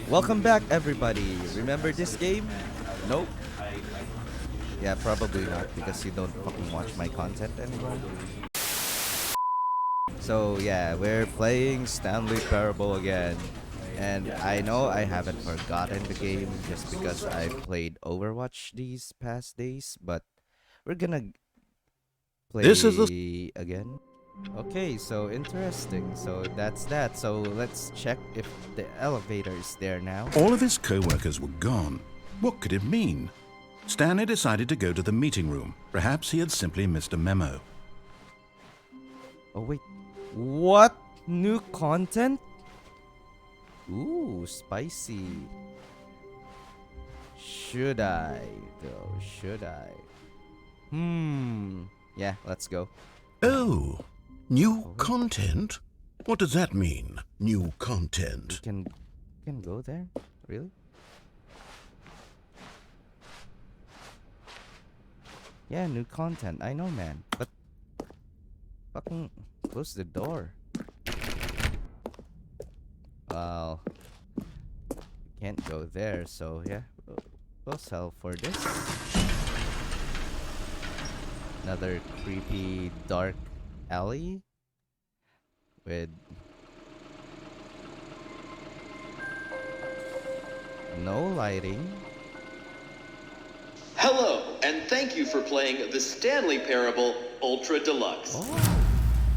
Welcome back, everybody. Remember this game? Nope. Yeah, probably not because you don't fucking watch my content anymore. So yeah, we're playing Stanley Parable again. And I know I haven't forgotten the game just because I played Overwatch these past days, but we're gonna This is the play again. Okay, so interesting. So that's that. So let's check if the elevator is there now. All of his co-workers were gone. What could it mean? Stanley decided to go to the meeting room. Perhaps he had simply missed a memo. Oh wait, what? New content? Ooh, spicy. Should I though? Should I? Yeah, let's go. Oh, new wait. content? What does that mean, new We content? can go there? Really? Yeah, new content. I know, man. But fucking close the door. Well, can't go there, so yeah, we'll sell for this. Another creepy dark alley with no lighting. Hello, and thank you for playing the Stanley Parable Ultra Deluxe. Oh,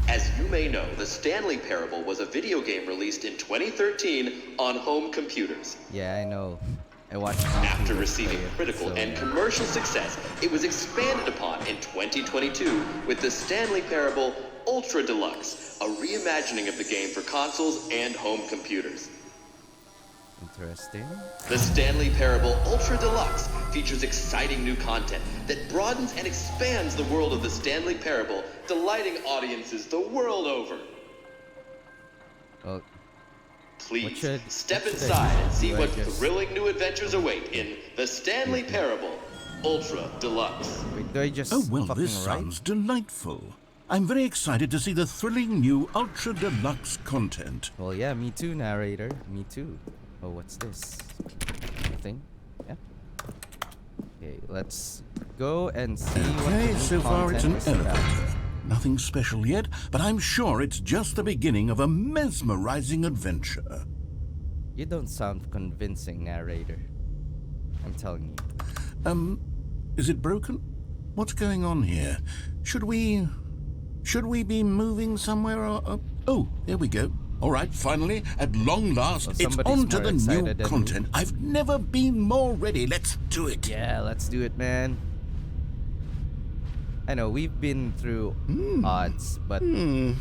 As you may know, the Stanley Parable was a video game released in 2013 on home computers. yeah, I know. I watched After YouTubers receiving play it, critical so, and yeah. commercial success, it was expanded upon in 2022 with the Stanley Parable Ultra Deluxe, a reimagining of the game for consoles and home computers. Interesting. The Stanley Parable Ultra Deluxe features exciting new content that broadens and expands the world of the Stanley Parable, delighting audiences the world over. Well, Please, should- step what should I inside do? and see Do I what just- thrilling new adventures await in the Stanley Parable Ultra Deluxe. wait, do I just Oh, well, fucking this write? sounds delightful. I'm very excited to see the thrilling new Ultra Deluxe content. Well, yeah, me too, narrator. Me too. Oh, what's this? Nothing? Yeah. Okay, let's go and see what the Okay, new so far it's an content is about. elevator. Nothing special yet, but I'm sure it's just the beginning of a mesmerizing adventure. You don't sound convincing, narrator. I'm telling you. Is it broken? What's going on here? Should we be moving somewhere or oh, there we go. All right, finally, at long last, Well, it's somebody's on to more the new excited than me. content. I've never been more ready. Let's do it. Yeah, let's do it, man. I know we've been through odds, but I'm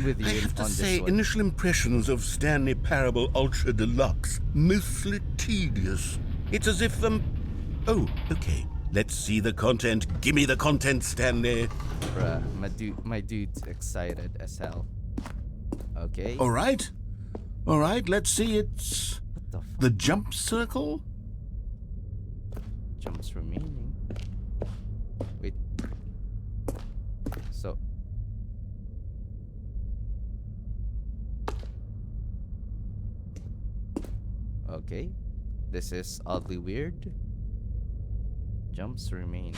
with you I have to on say, this one. initial impressions of Stanley Parable Ultra Deluxe, mostly tedious. It's as if, oh, okay. Let's see the content. Gimme the content, Stanley. Bruh, my dude's excited as hell. Okay. All right, let's see. It's What the fuck? the jump circle. Jumps remaining. Wait. So. Okay. This is oddly weird. Jumps remain.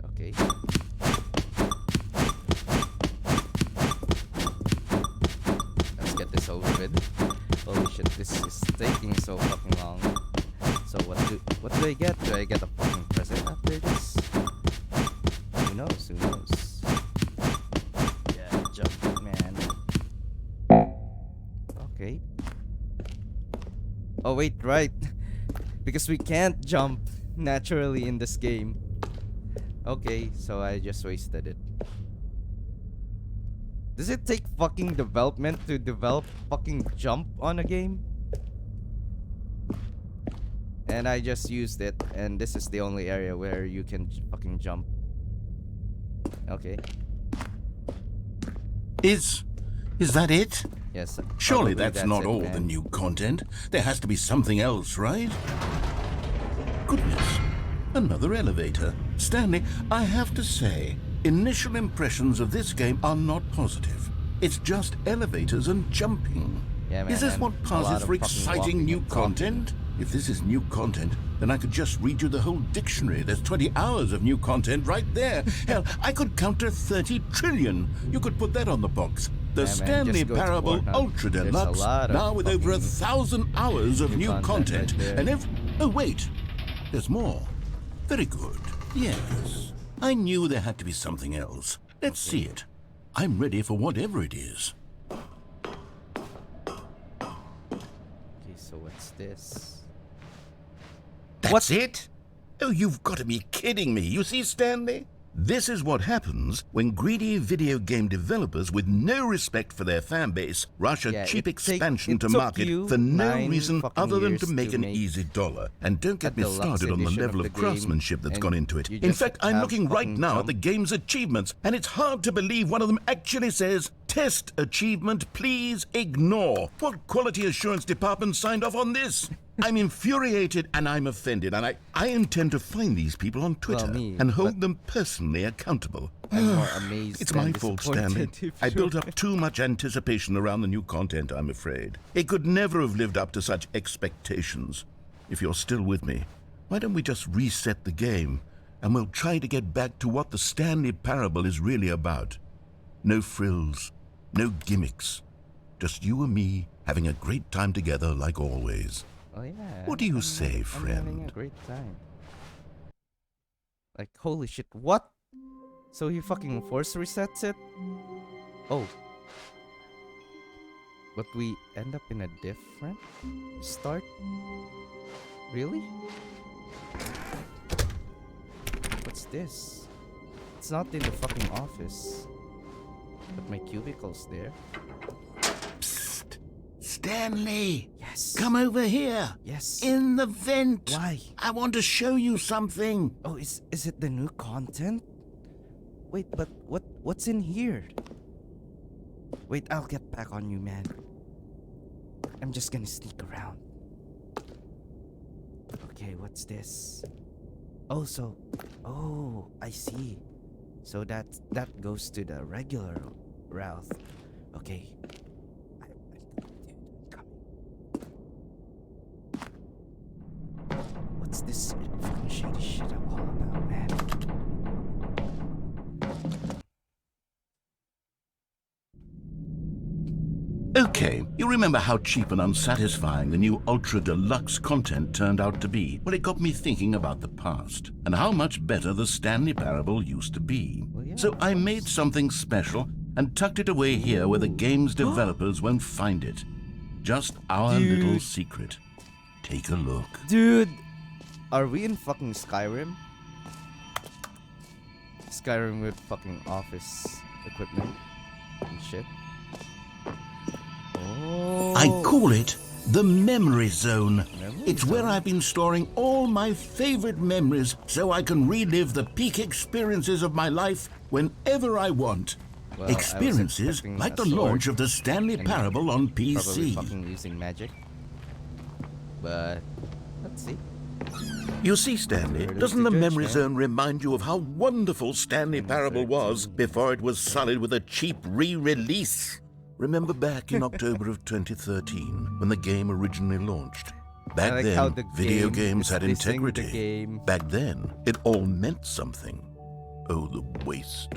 Okay. Let's get this over with. Holy shit, this is taking so fucking long. So what do I get? Do I get a fucking present after this? Who knows? Who knows? Yeah, jump, man. Okay. Oh wait, right. Because we can't jump naturally in this game. Okay, so I just wasted it. Does it take fucking development to develop fucking jump on a game? And I just used it, and this is the only area where you can fucking jump. Okay. Is that it? Yes. Surely probably that's not it, all man. the new content. There has to be something else, right? Goodness, another elevator. Stanley, I have to say, initial impressions of this game are not positive. It's just elevators and jumping. Yeah, man. Is this and what a lot passes of for fucking exciting walking new and talking. content? If this is new content, then I could just read you the whole dictionary. There's 20 hours of new content right there. Hell, I could counter 30 trillion. You could put that on the box. The Yeah, man, Stanley just go to Parable Pornhub. Ultra There's a Deluxe, lot of now with over fucking 1,000 hours of new new content content. right there. And oh wait, there's more. Very good. Yes. I knew there had to be something else. Let's see it. I'm ready for whatever it is. Okay, so what's this? That's it? Oh, you've got to be kidding me. You see, Stanley? This is what happens when greedy video game developers with no respect for their fan base rush a Yeah, cheap it expansion to took market you for no 9 reason fucking other than years to make an make easy dollar. And don't a get me deluxe started on the edition level of of the game, craftsmanship that's and gone into it. you In just fact, I'm have looking right fucking now at the jump. game's achievements, and it's hard to believe one of them actually says, "Test achievement, please ignore." What quality assurance department signed off on this? I'm infuriated and I'm offended, and I intend to find these people on Twitter me, and hold but- them personally accountable. I'm more amazed It's than my fault, Stanley. disappointed, if I you built will. up too much anticipation around the new content, I'm afraid. It could never have lived up to such expectations. If you're still with me, why don't we just reset the game, and we'll try to get back to what the Stanley Parable is really about. No frills, no gimmicks. Just you and me having a great time together like always. Oh yeah. What do you I'm say, I'm having friend? a great time. Like, holy shit, what? So he fucking force resets it? Oh. But we end up in a different start? Really? What's this? It's not in the fucking office. But my cubicle's there. Psst! Stanley! Yes. Come over here! Yes. In the vent! Why? I want to show you something. Oh, is it the new content? Wait, but what's in here? Wait, I'll get back on you, man. I'm just gonna sneak around. Okay, what's this? Oh, I see. So that goes to the regular route. Okay. I'm coming. What's this fucking shady shit I'm all about, man? Okay, you remember how cheap and unsatisfying the new Ultra Deluxe content turned out to be? Well, it got me thinking about the past and how much better the Stanley Parable used to be. Well, yeah, So of I course. made something special and tucked it away here where the game's developers won't find it. Just our Dude. little secret. Take a look. Dude, are we in fucking Skyrim? Skyrim with fucking office equipment and shit. Oh. I call it the Memory Zone. Memory It's where Zone? I've been storing all my favorite memories so I can relive the peak experiences of my life whenever I want. Well, I was Experiences expecting like a the sword launch of the Stanley and Parable on Probably PC. fucking using magic. But let's see. You see, Stanley, Where does doesn't the the judge Memory stand? Zone remind you of how wonderful Stanley Parable was before it was sullied with a cheap re-release? Remember back in October of 2013 when the game originally launched? Back like how then, the video game games is had dissing the integrity. game. Back then, it all meant something. Oh, the waste.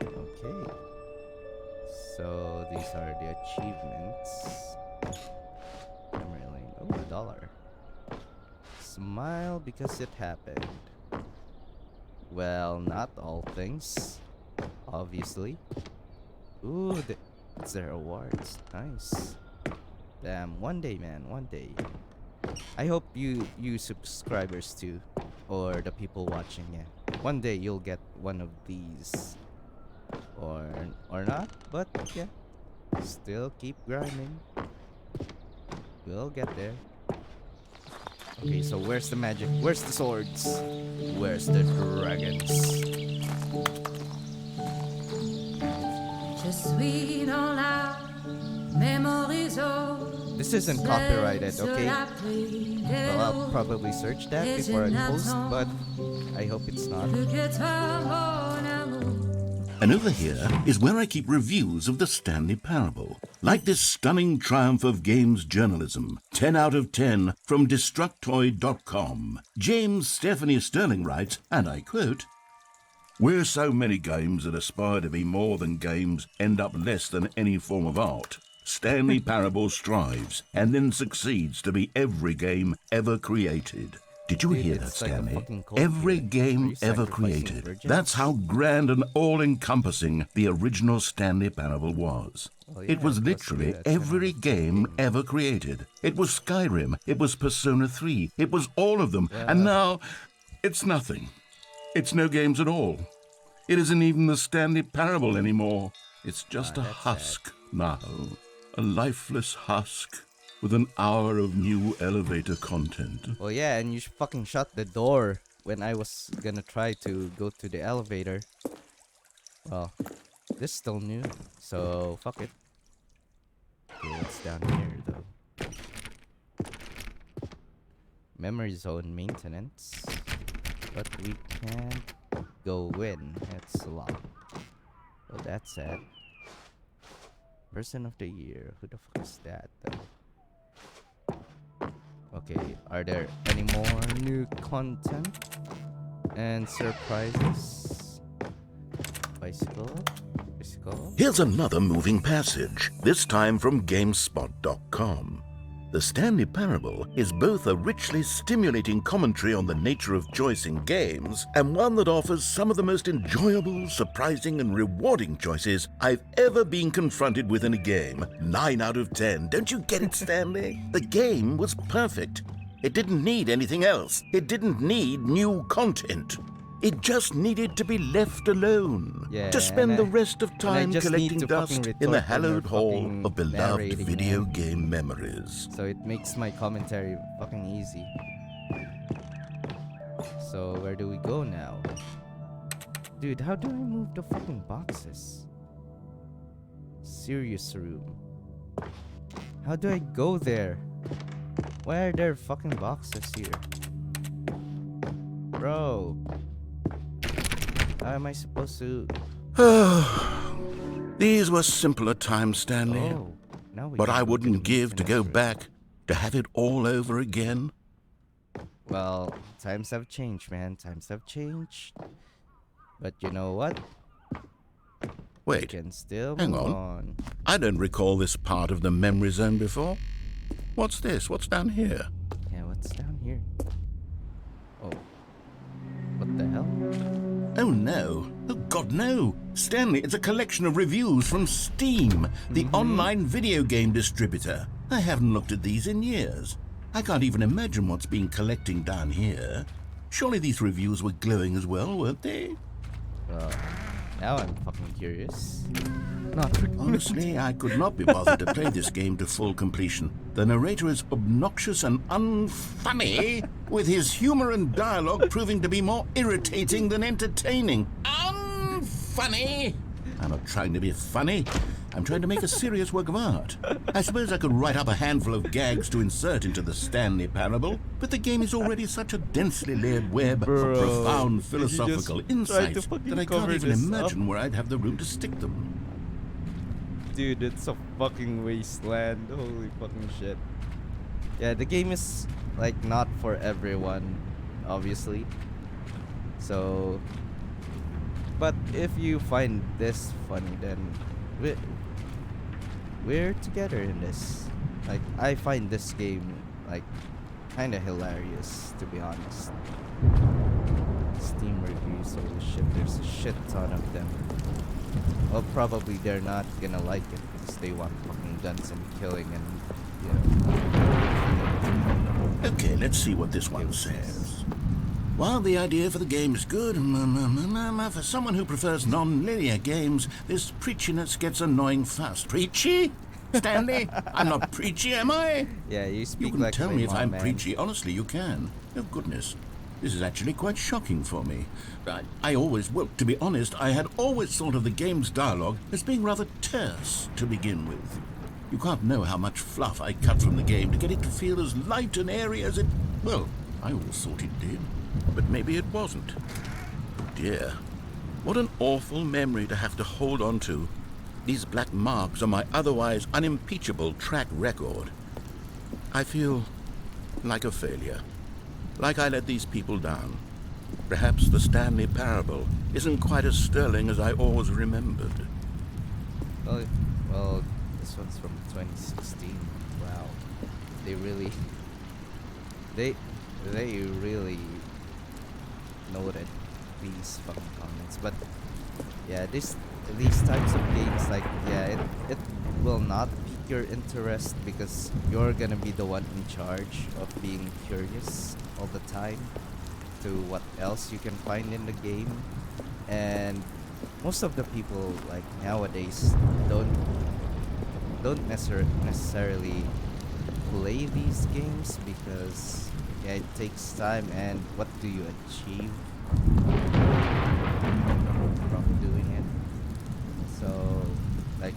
Okay. So these are the achievements. Memory lane. Oh, $1. Smile because it happened. Well, not all things. Obviously. Ooh, it's their awards. Nice. Damn, one day, man, one day. I hope you subscribers too, or the people watching, yeah. One day you'll get one of these, or not, but yeah. Still keep grinding. We'll get there. Okay, so where's the magic? Where's the swords? Where's the dragons? Je suis dans la mémorisation. This isn't copyrighted, okay? Well, I'll probably search that before I post, but I hope it's not. And over here is where I keep reviews of the Stanley Parable. Like this stunning triumph of games journalism. 10 out of 10 from Destructoid.com. James Stephanie Sterling writes, and I quote, "Where so many games that aspire to be more than games end up less than any form of art, Stanley Parable strives and then succeeds to be every game ever created." Did you Dude, hear that, it's like a Stanley? fucking cult Every here. Are game you ever sacrificing created. virgins? That's how grand and all-encompassing the original Stanley Parable was. Well, It yeah, was it must literally be that 10 every out of 10 game ever created. It was Skyrim. It was Persona 3. It was all of them. And now, it's nothing. It's no games at all. It isn't even the Stanley Parable anymore. It's just a that's husk now. A lifeless husk with an hour of new elevator content. Well, yeah, and you fucking shut the door when I was gonna try to go to the elevator. Well, this is still new, so fuck it. Okay, what's down here, though? Memory zone maintenance. But we can't go in. It's locked. Well, that's sad. Person of the year. Who the fuck is that, though? Okay, are there any more new content and surprises? Bicycle? Here's another moving passage, this time from GameSpot.com. The Stanley Parable is both a richly stimulating commentary on the nature of choice in games and one that offers some of the most enjoyable, surprising, and rewarding choices I've ever been confronted with in a game. 9 out of 10. Don't you get it, Stanley? The game was perfect. It didn't need anything else. It didn't need new content. It just needed to be left alone. Yeah, to spend the rest of time just need collecting to dust fucking in the retort when you're hallowed hall fucking of beloved narrating, video man. game memories. So it makes my commentary fucking easy. So where do we go now? Dude, how do I move the fucking boxes? Serious room. How do I go there? Why are there fucking boxes here? Bro. How am I supposed to... These were simpler times, Stanley. Oh, now we But can I go to wouldn't the give to go maintenance room. back to have it all over again. Well, times have changed, man. Times have changed. But you know what? We Wait, can still hang move on. I don't recall this part of the memory zone before. What's this? What's down here? Yeah, what's down here? Oh. What the hell? Oh no. Oh God, no. Stanley, it's a collection of reviews from Steam, the online video game distributor. I haven't looked at these in years. I can't even imagine what's been collecting down here. Surely these reviews were glowing as well, weren't they? Well, now I'm fucking curious. Not Honestly, I could not be bothered to play this game to full completion. The narrator is obnoxious and unfunny, with his humor and dialogue proving to be more irritating than entertaining. Unfunny! I'm not trying to be funny. I'm trying to make a serious work of art. I suppose I could write up a handful of gags to insert into the Stanley Parable, but the game is already such a densely layered web of profound philosophical insights that I can't even imagine where I'd have the room to stick them. Dude, it's a fucking wasteland. Holy fucking shit. Yeah, the game is like not for everyone, obviously. So, but if you find this funny, then we're together in this. Like, I find this game like kind of hilarious, to be honest. Steam reviews, holy shit, there's a shit ton of them. Well, probably they're not gonna like it because they want fucking guns and killing and, you know. Okay, let's see what this one says. While the idea for the game is good, for someone who prefers non-linear games, this preachiness gets annoying fast. Preachy? Stanley? I'm not preachy, am I? Yeah, you You speak can like tell my me if mom, I'm man. preachy. Honestly, you can. Oh, goodness. This is actually quite shocking for me. Well, to be honest, I had always thought of the game's dialogue as being rather terse to begin with. You can't know how much fluff I cut from the game to get it to feel as light and airy as it... Well, I always thought it did, but maybe it wasn't. Oh dear. What an awful memory to have to hold on to. These black marks on my otherwise unimpeachable track record. I feel like a failure. Like I let these people down. Perhaps the Stanley Parable isn't quite as sterling as I always remembered. Well, this one's from 2016. Wow, they really, they really noted these fucking comments. But yeah, these types of games, like, yeah, it will not pique your interest because you're gonna be the one in charge of being curious all the time to what else you can find in the game. And most of the people, like, nowadays don't necessarily play these games because, yeah, it takes time. And what do you achieve from doing it? So, like,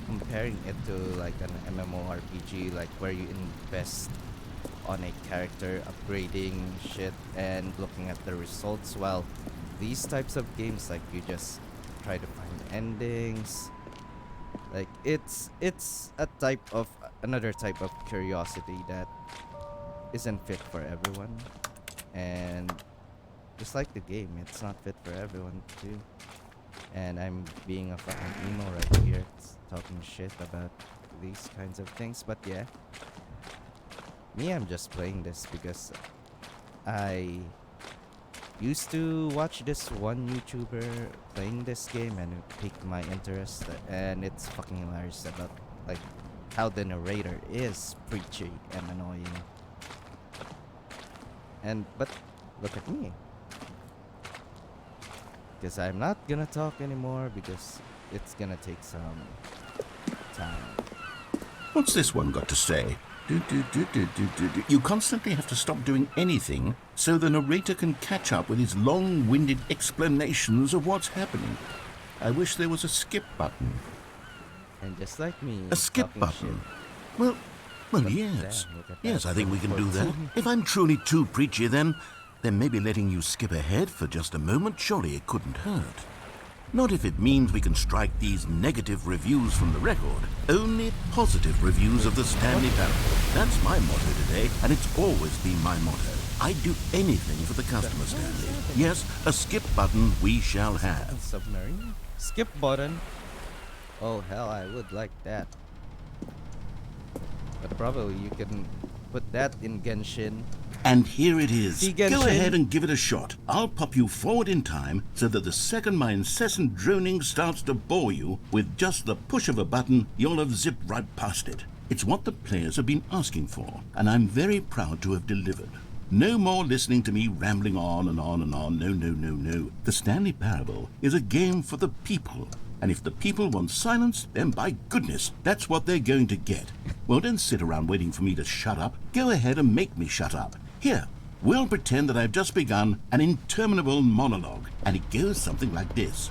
comparing it to like an MMORPG, like where you invest on a character, upgrading shit and looking at the results, while these types of games, like, you just try to find endings. Like, it's another type of curiosity that isn't fit for everyone. And just like the game, it's not fit for everyone too. And I'm being a fucking emo right here, talking shit about these kinds of things. But yeah, I'm just playing this because I used to watch this one YouTuber playing this game and it piqued my interest, and it's fucking hilarious about, like, how the narrator is preachy and annoying. But look at me, because I'm not gonna talk anymore because it's gonna take some time. What's this one got to say? You constantly have to stop doing anything so the narrator can catch up with his long-winded explanations of what's happening. I wish there was a skip button. And just like me, A skip talking button? shit. Well, But yes. damn, look at Yes, that I think we can do that. 14. If I'm truly too preachy, then maybe letting you skip ahead for just a moment, surely it couldn't hurt. Not if it means we can strike these negative reviews from the record. Only positive reviews of the Stanley Parable. That's my motto today, and it's always been my motto. I'd do anything for the customer, Stanley. Yes, a skip button we shall have. Submarine? Skip button? Oh hell, I would like that. But probably you can put that in Genshin. And here it is. See, Go Genshin? ahead and give it a shot. I'll pop you forward in time so that the second my incessant droning starts to bore you, with just the push of a button, you'll have zipped right past it. It's what the players have been asking for, and I'm very proud to have delivered. No more listening to me rambling on and on and on. No. The Stanley Parable is a game for the people. And if the people want silence, then by goodness, that's what they're going to get. Well, don't sit around waiting for me to shut up. Go ahead and make me shut up. Here, we'll pretend that I've just begun an interminable monologue, and it goes something like this.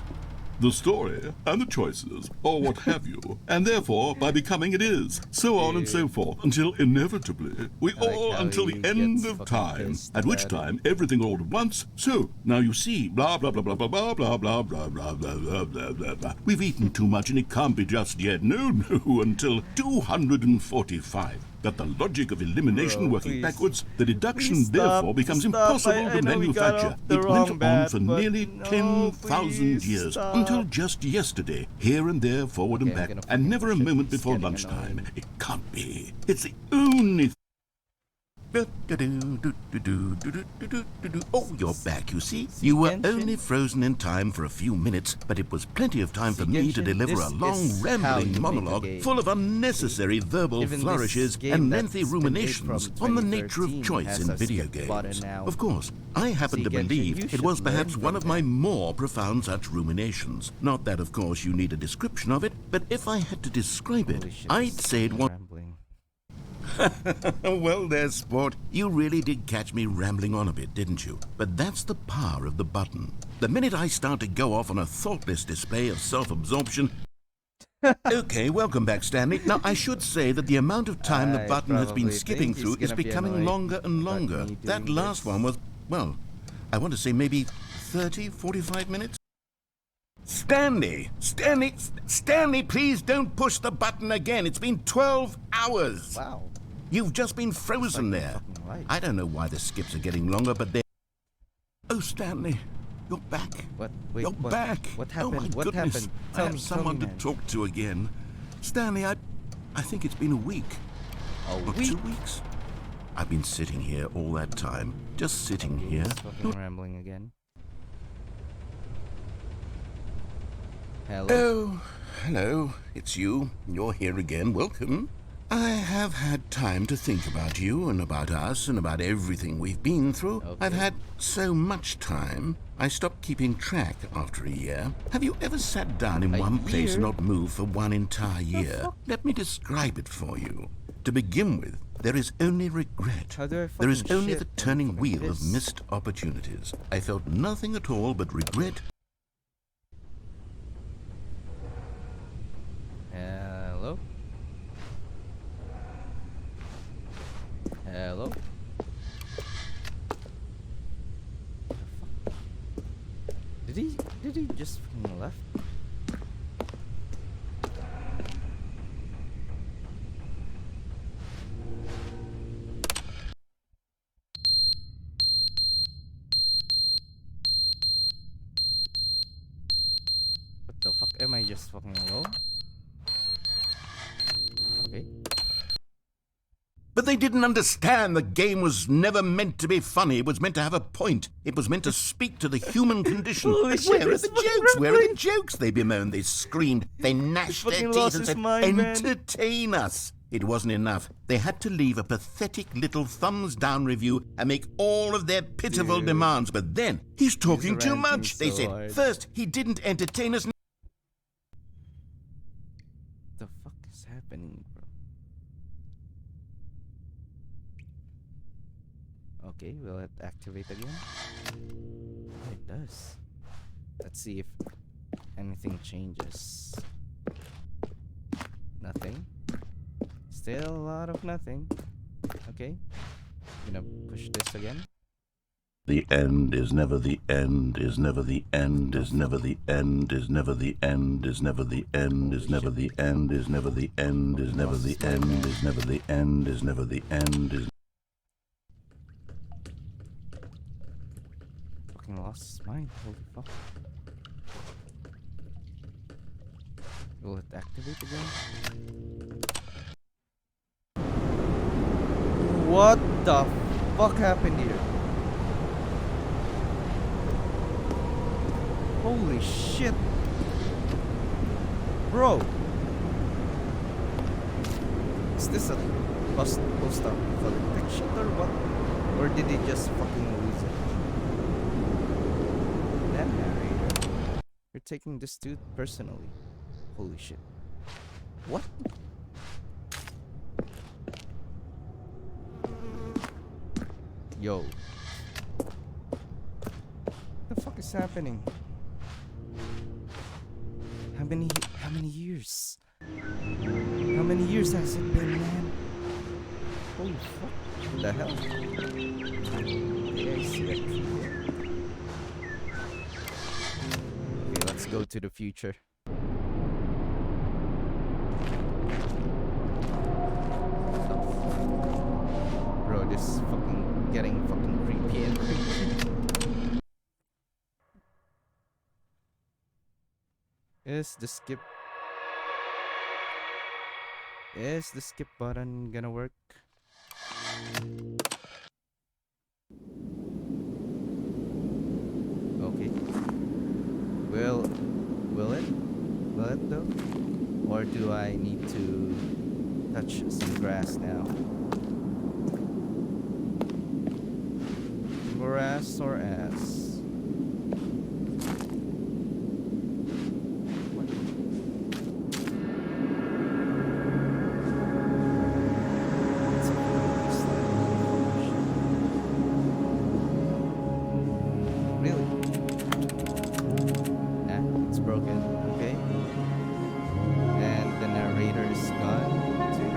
The story and the choices, or what have you, and therefore by becoming it is, so on and so forth, until inevitably we I like all how until he the end gets of fucking time, pissed at which about it. time everything all at once. So now you see, blah blah blah blah blah blah blah blah blah blah blah blah blah blah blah. We've eaten too much and it can't be just yet. No, until 245. That the logic of elimination Bro, working please. backwards, the deduction Please stop, therefore becomes stop. impossible I to know we got manufacture. off the It wrong went on bat, for but nearly no, 10,000 please years, stop. until just yesterday, here and there, forward Okay, and I'm back, gonna and fucking never a shit. moment It's before getting lunchtime. annoying. It can't be. It's the only. Oh, you're back, you see? You were Genshin? only frozen in time for a few minutes, but it was plenty of time for See, me to Genshin, deliver this a long, is how you rambling make a monologue game. full of unnecessary verbal Even this flourishes game and lengthy that's been made ruminations from on the nature of 2013 choice has in a video skip button games. now. Of course, I happen See, to Genshin, believe you it should was learn perhaps from one of my that. more profound such ruminations. Not that, of course, you need a description of it, but if I had to describe it, Holy shit, I'd this say it is was. rambling. Well, there, sport. You really did catch me rambling on a bit, didn't you? But that's the power of the button. The minute I start to go off on a thoughtless display of self-absorption... Okay, welcome back, Stanley. Now, I should say that the amount of time the I button has been probably skipping think he's through is gonna be becoming annoyed longer and about longer. me That doing last this. one was, well, I want to say maybe 30, 45 minutes? Stanley! Stanley, please don't push the button again. It's been 12 hours. Wow. You've just been frozen like there. fucking life. I don't know why the skips are getting longer, but they're... Oh, Stanley, you're back. What? Wait, You're what? back. What happened? Oh, my What goodness. happened? I Tell have me, someone man. to talk to again. Stanley, I think it's been a week. A Or week? 2 weeks. I've been sitting here all that time. Just sitting here. He's fucking rambling again. Hello? Oh, hello. It's you. You're here again. Welcome. I have had time to think about you and about us and about everything we've been through. Okay. I've had so much time. I stopped keeping track after a year. Have you ever sat down in A one place year? and not moved for one entire year? fuck? Let me describe it for you. To begin with, there is only regret. How do I There is fucking only shit the when turning fucking wheel of piss? missed opportunities. I felt nothing at all but regret. Hello? Hello? Did he just fucking left? What the fuck? Am I just fucking alone? Okay. But they didn't understand the game was never meant to be funny. It was meant to have a point. It was meant to speak to the human condition. Holy But shit, where are he's the fucking jokes? Where are the rambling. jokes? They bemoaned, they screamed, they gnashed their fucking teeth lost and his said, mind, man. entertain us. It wasn't enough. They had to leave a pathetic little thumbs down review and make all of their pitiful Dude. demands. But then, he's talking too ranting much. They so said, hard. first, he didn't entertain us. What the fuck is happening, bro? Okay, will it activate again? It does. Let's see if anything changes. Nothing. Still a lot of nothing. Okay. Gonna push this again. The end is never the end, is never the end, is never the end, is never the end, is never the end, is never the end, is never the end, is never the end, is never the end, is never the end, is Fucking lost his mind. Holy fuck. Will it activate again? What the fuck happened here? Holy shit. Bro. Is this a post-apocalyptic shit or what? Or did he just fucking lose it? That narrator. You're taking this dude personally. Holy shit. What? Yo. The fuck is happening? How many years? How many years has it been, man? Holy fuck. What the hell? Yeah, I see it. Okay, let's go to the future. Bro, this is fucking getting fucking creepy and creepy. Is the skip button gonna work? Okay. Will it though? Or do I need to touch some grass now? Grass or ass? What? It's a really slow. Really? Nah, it's broken. Okay. And the narrator is gone too.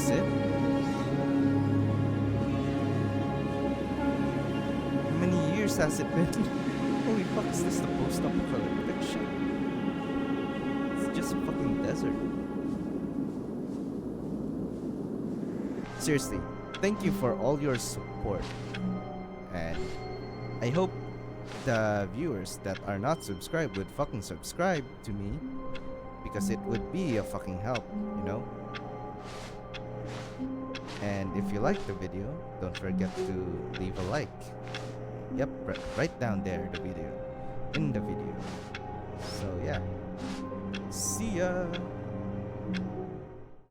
this it? How many years has it been? Holy fuck, is this the post-apocalyptic shit? It's just a fucking desert. Seriously, thank you for all your support. And I hope the viewers that are not subscribed would fucking subscribe to me, because it would be a fucking help, you know? And if you like the video, don't forget to leave a like. Yep, right down there, the video. In the video. So yeah. See ya!